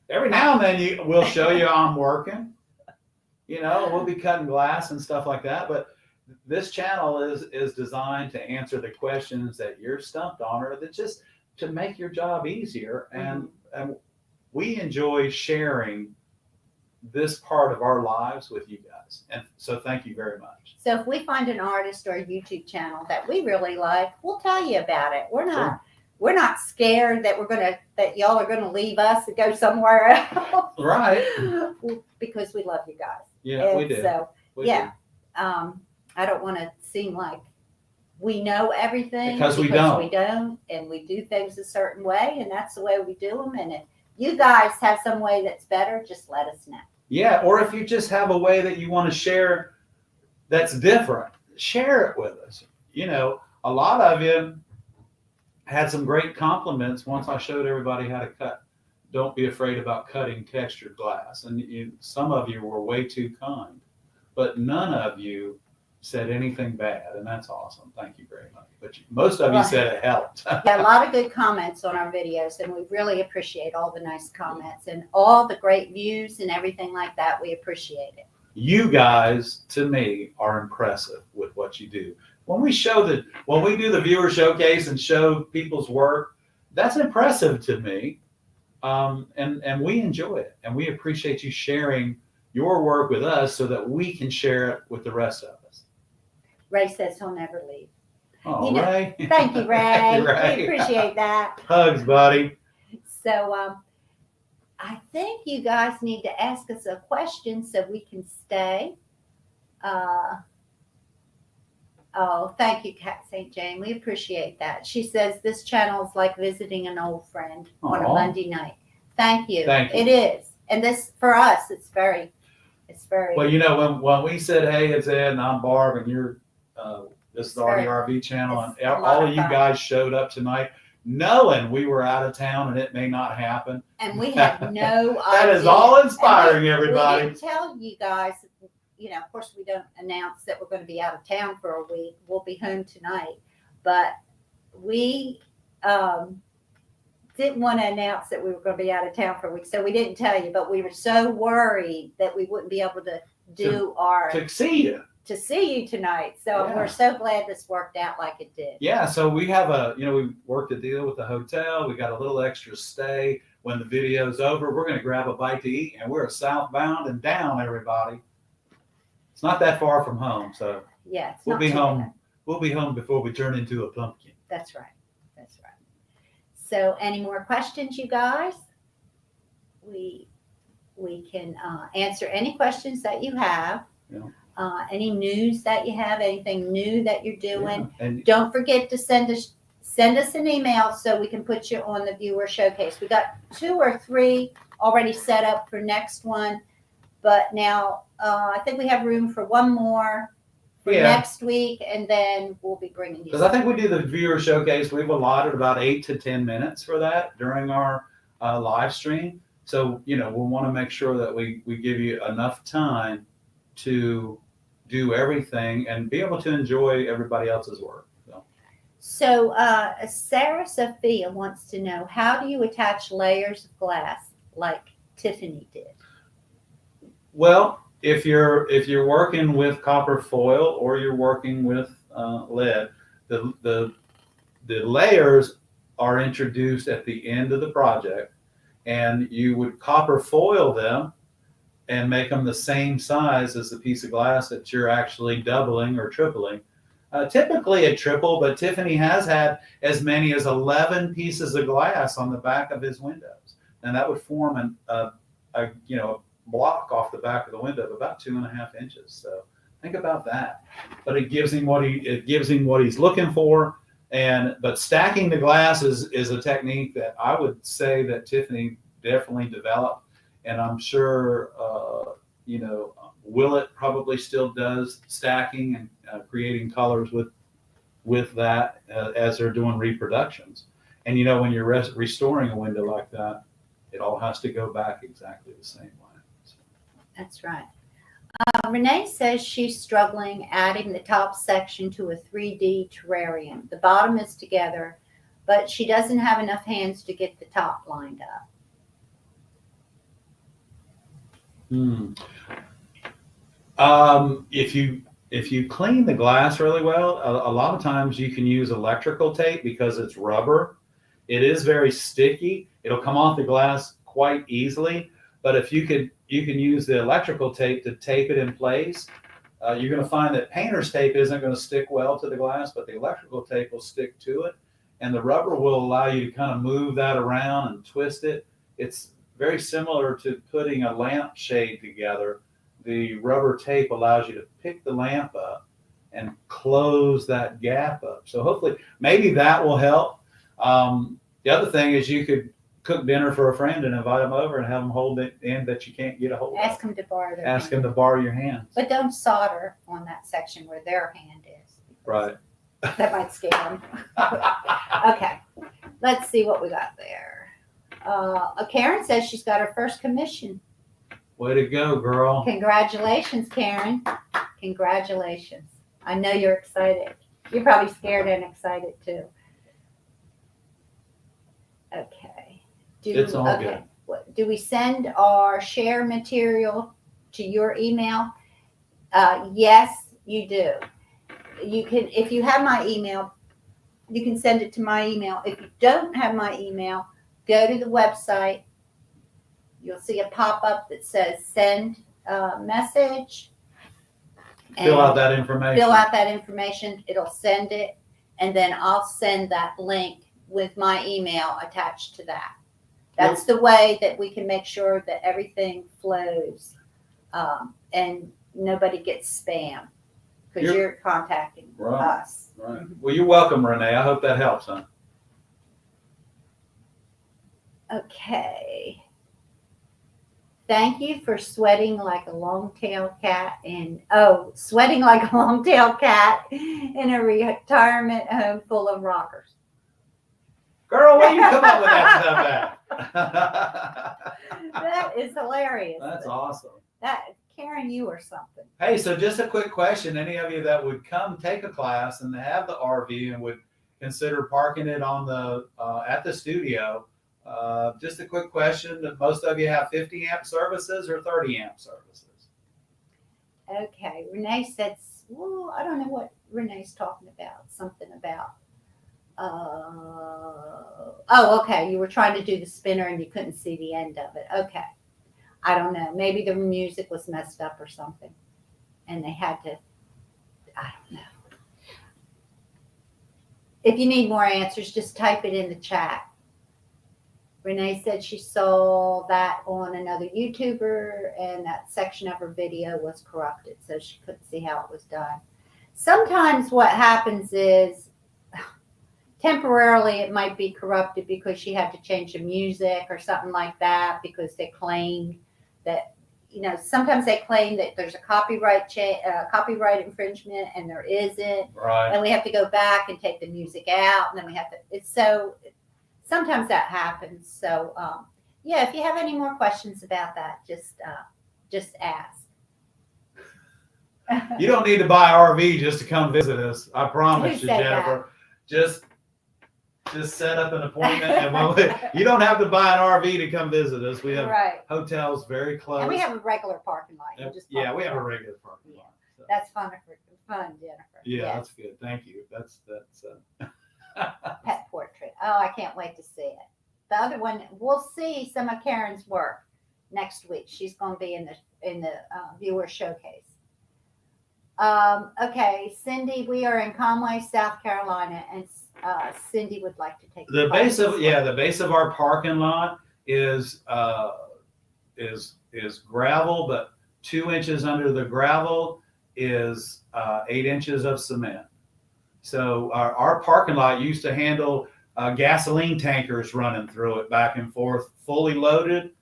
Every now and then we'll show you how I'm working. You know, we'll be cutting glass and stuff like that. But this channel is designed to answer the questions that you're stumped on, or that just to make your job easier. And we enjoy sharing this part of our lives with you guys. And so thank you very much. So if we find an artist or a YouTube channel that we really like, we'll tell you about it. We're not scared that that y'all are gonna leave us and go somewhere else. Right. Because we love you guys. Yeah, and we do. So we do. I don't want to seem like we know everything, because we don't. We don't, and we do things a certain way, and that's the way we do them. And if you guys have some way that's better, just let us know. Yeah, or if you just have a way that you want to share that's different, share it with us. You know, a lot of you had some great compliments once I showed everybody how to cut. Don't be afraid about cutting textured glass. And some of you were way too kind, but none of you said anything bad, and that's awesome. Thank you very much. But most of you said it helped. Yeah, a lot of good comments on our videos, and we really appreciate all the nice comments and all the great views and everything like that. We appreciate it. You guys, to me, are impressive with what you do. When we do the viewer showcase and show people's work, that's impressive to me. And we enjoy it, and we appreciate you sharing your work with us so that we can share it with the rest of us. Ray says he'll never leave. Oh, Ray. Thank you, Ray. Thank you, Ray. We appreciate that. Hugs, buddy. So I think you guys need to ask us a question so we can stay. Oh, thank you, Kat St. Jane. We appreciate that. She says this channel is like visiting an old friend on a Monday night. Thank you. Thank you. It is. And this, for us, it's very. Well, you know, when we said, hey, it's Ed and I'm Barb and you're, this is the RV channel, and all of you guys showed up tonight knowing we were out of town and it may not happen. And we had no idea. That is all inspiring, everybody. We didn't tell you guys. You know, of course, we don't announce that we're going to be out of town for a week. We'll be home tonight. But we didn't want to announce that we were going to be out of town for a week. So we didn't tell you. But we were so worried that we wouldn't be able to to see you tonight. So we're so glad this worked out like it did. Yeah. So we have we worked a deal with the hotel. We got a little extra stay. When the video's over, we're going to grab a bite to eat, and we're southbound and down, everybody. It's not that far from home, so yeah, we'll be home. Bad. We'll be home before we turn into a pumpkin. That's right. That's right. So, any more questions, you guys? We can answer any questions that you have. Yeah. Any news that you have, anything new that you're doing. Yeah. And don't forget to send us an email so we can put you on the viewer showcase. We got 2 or 3 already set up for next one. But now I think we have room for one more for next week, and then we'll be bringing you. Because I think we do the viewer showcase. We've allotted about 8 to 10 minutes for that during our live stream. So, we'll want to make sure that we give you enough time to do everything and be able to enjoy everybody else's work. So Sarah Sophia wants to know, how do you attach layers of glass like Tiffany did? Well, if you're working with copper foil or you're working with lead, the layers are introduced at the end of the project, and you would copper foil them and make them the same size as the piece of glass that you're actually doubling or tripling. Typically a triple, but Tiffany has had as many as 11 pieces of glass on the back of his windows, and that would form a block off the back of the window of about 2.5 inches. So think about that. But it gives him what he's looking for. But stacking the glass is a technique that I would say that Tiffany definitely developed. And I'm sure Willet probably still does stacking and creating colors with that as they're doing reproductions. And you know, when you're restoring a window like that, it all has to go back exactly the same way. So. That's right. Renee says she's struggling adding the top section to a 3D terrarium. The bottom is together, but she doesn't have enough hands to get the top lined up. If you clean the glass really well, a lot of times you can use electrical tape because it's rubber. It is very sticky. It'll come off the glass quite easily. But if you can use the electrical tape to tape it in place, you're going to find that painter's tape isn't going to stick well to the glass, but the electrical tape will stick to it. And the rubber will allow you to kind of move that around and twist it. It's very similar to putting a lamp shade together. The rubber tape allows you to pick the lamp up and close that gap up. So hopefully, maybe that will help. The other thing is you could cook dinner for a friend and invite them over and have them hold it in that you can't get a hold of. Ask them to borrow their Ask hand. them to borrow your hands. But don't solder on that section where their hand is. Right. That might scare them. Okay, let's see what we got there. Karen says she's got her first commission. Way to go, girl. Congratulations, Karen. Congratulations. I know you're excited. You're probably scared and excited too. Okay. It's all good. Do we send our share material to your email? Yes, you do. You can, if you have my email, you can send it to my email. If you don't have my email, go to the website. You'll see a pop-up that says send message. Fill out that information. Fill out that information. It'll send it. And then I'll send that link with my email attached to that. That's the way that we can make sure that everything flows and nobody gets spam because you're contacting us. Right. Well, you're welcome, Renee. I hope that helps, huh? Okay. Thank you for sweating like a long-tailed cat sweating like a long-tailed cat in a retirement home full of rockers. Girl, where you come up with that stuff at? That is hilarious. That's awesome. Karen, you or something. Hey, so just a quick question. Any of you that would come take a class and have the RV and would consider parking it on the at the studio, just a quick question. Most of you have 50 amp services or 30 amp services? Okay. Renee said, well, I don't know what Renee's talking about. Something about, okay. You were trying to do the spinner and you couldn't see the end of it. Okay. I don't know. Maybe the music was messed up or something. And they had to, I don't know. If you need more answers, just type it in the chat. Renee said she saw that on another YouTuber and that section of her video was corrupted, so she couldn't see how it was done. Sometimes what happens is temporarily it might be corrupted because she had to change the music or something like that because they claimed that, sometimes they claim that there's a copyright infringement and there isn't. Right. And we have to go back and take the music out and then we have to, sometimes that happens. So, if you have any more questions about that, just ask. You don't need to buy an RV just to come visit us. I promise you, said Jennifer. Just set up an appointment, and you don't have to buy an RV to come visit us. We have hotels very close, and we have a regular parking lot. We have a regular parking lot. So. That's fun, Jennifer. Yeah, yes. That's good. Thank you. That's pet portrait. Oh, I can't wait to see it. The other one, we'll see some of Karen's work next week. She's going to be in the viewer showcase. Okay, Cindy, we are in Conway, South Carolina, and Cindy would like to take the base of our parking lot is gravel, but 2 inches under the gravel is 8 inches of cement. So our parking lot used to handle gasoline tankers running through it back and forth, fully loaded,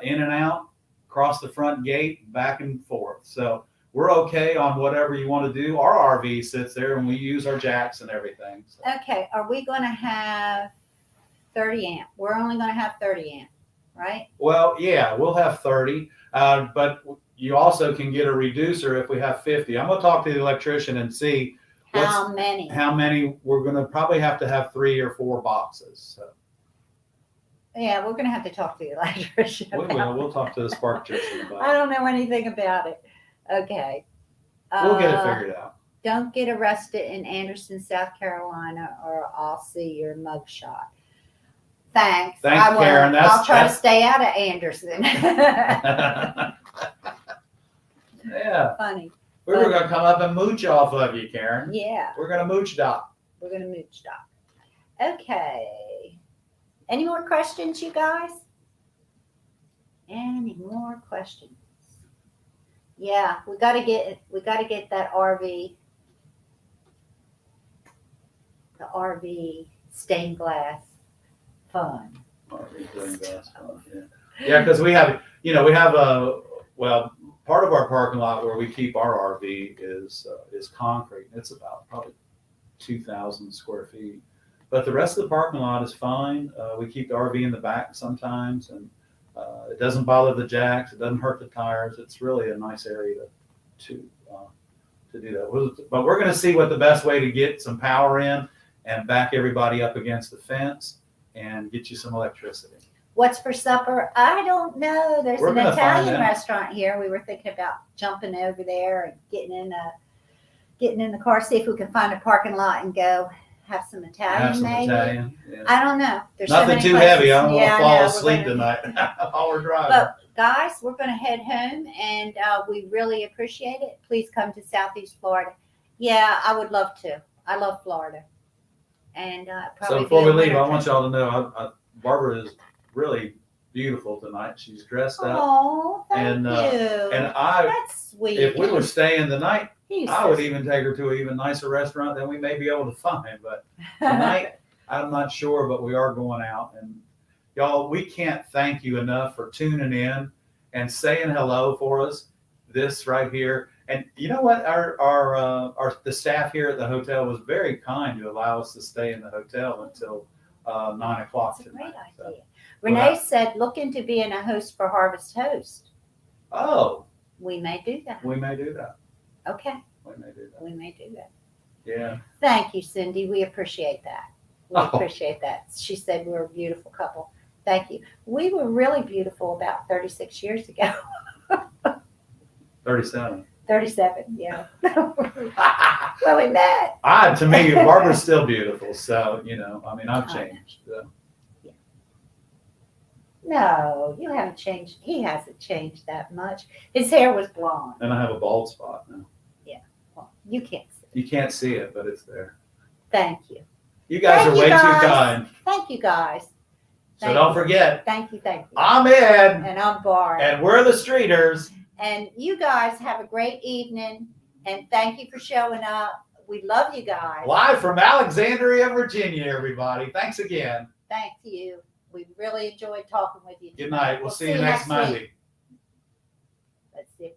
in and out. across the front gate, back and forth. So we're okay on whatever you want to do. Our RV sits there and we use our jacks and everything. So. Okay, are we going to have 30 amp? We're only going to have 30 amp, right? Well, yeah, we'll have 30, but you also can get a reducer if we have 50. I'm going to talk to the electrician and see How many? How many. We're going to probably have to have 3 or 4 boxes. So. Yeah, we're going to have to talk to the electrician. We will. We'll talk to the spark electrician about I it. don't know anything about it. Okay. We'll get it figured out. Don't get arrested in Anderson, South Carolina, or I'll see your mugshot. Thanks. Thanks, I won't. Karen. I'll try to stay out of Anderson. Yeah. Funny. We were going to come up and mooch off of you, Karen. Yeah, We're going to mooch doc. we're going to move stock. Okay. Any more questions, you guys? Any more questions? Yeah, we got to get that RV. The RV stained glass fun. Yeah, because we have part of our parking lot where we keep our RV is concrete. It's about probably 2,000 square feet. But the rest of the parking lot is fine. We keep the RV in the back sometimes, and it doesn't bother the jacks. It doesn't hurt the tires. It's really a nice area to do that. But we're going to see what the best way to get some power in and back everybody up against the fence and get you some electricity. What's for supper? I don't know. There's We're an gonna find Italian out. restaurant here. We were thinking about jumping over there and getting in the car, see if we can find a parking lot and go have some Italian Have some maybe. Italian. Yeah. I don't know. There's so Nothing many too places. heavy. I don't want Yeah, to I fall know. We're asleep gonna- tonight while we're driving. But guys, we're going to head home, and we really appreciate it. Please come to Southeast Florida. Yeah, I would love to. I love Florida. And probably So before we be in leave, I winter want time. y'all to know Barbara is really beautiful tonight. She's dressed up. Oh, thank And, you. And That's sweet. if we were staying the night, He's I so would even take her to an even nicer restaurant than we may be able to find. But tonight, I'm not sure, but we are going out. And y'all, we can't thank you enough for tuning in and saying hello for us. This right here. And you know what? The staff here at the hotel was very kind to allow us to stay in the hotel until 9 o'clock That's a tonight. great idea. Renee said, look into being a host for Harvest Host. Oh, We may do that. we may do that. Okay, We may do that. we may do that. Yeah. Thank you, Cindy. We appreciate that. We Oh. appreciate that. She said we're a beautiful couple. Thank you. We were really beautiful about 36 years ago. 37. 37, yeah. Well, we met. To me, Barbara's still beautiful. So, I've changed. No, you haven't changed. He hasn't changed that much. His hair was blonde. And I have a bald spot now. Well, you can't see. You can't see it, but it's there. Thank you. You guys Thank are you, way guys. too kind. Thank you, guys. So Thank don't you. forget, Thank you. I'm Ed, And I'm Barb. and we're the Streeters. And you guys have a great evening. And thank you for showing up. We love you guys. Live from Alexandria, Virginia, everybody. Thanks again. Thank you. We really enjoyed talking with you. Good night. We'll see you next week. Monday.